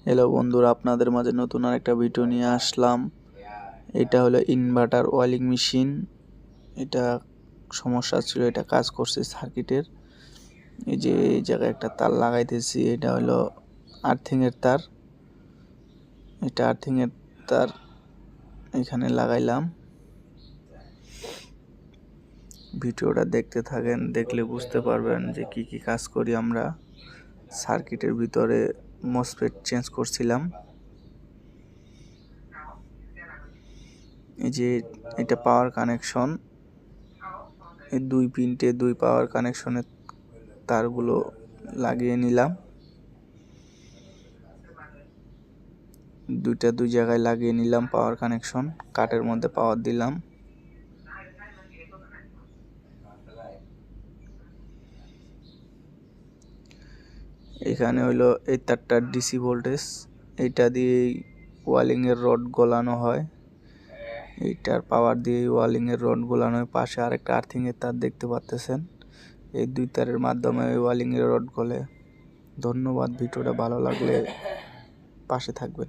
Hello বন্ধুরা, আপনাদের মাঝে নতুন আরেকটা ভিডিও নিয়ে আসলাম। এটা হলো ইনভার্টার ওয়ালিং মেশিন। এটা সমস্যা ছিল, এটা কাজ করছে সার্কিটের। এই যে এই জায়গায় একটা তার লাগাইতেছি, এটা হলো আর্থিংয়ের তার। এটা আর্থিংয়ের তার এখানে লাগাইলাম। ভিডিওটা দেখতে থাকেন, দেখলে বুঝতে পারবেন যে কি কি কাজ করি আমরা। সার্কিটের ভিতরে মসফেট চেঞ্জ করছিলাম। এই যে এটা পাওয়ার কানেকশন, এই দুই পিনটে দুই পাওয়ার কানেকশনের তারগুলো লাগিয়ে নিলাম। দুইটা দুই জায়গায় লাগিয়ে নিলাম পাওয়ার কানেকশন। কাঠের মধ্যে পাওয়ার দিলাম। এখানে হলো এই তারটা ডিসি ভোল্টেজ, এইটা দিয়ে ওয়ালিং এর রড গলানো হয়। এইটার পাওয়ার দিয়ে ওয়ালিং এর রড গলানো হয়। পাশে আরেকটা আর্থিং এর তার দেখতে পাচ্ছেন। এই দুই তারের মাধ্যমে ওয়ালিং এর রড গলে। ধন্যবাদ। ভিডিওটা ভালো লাগলে পাশে থাকবেন।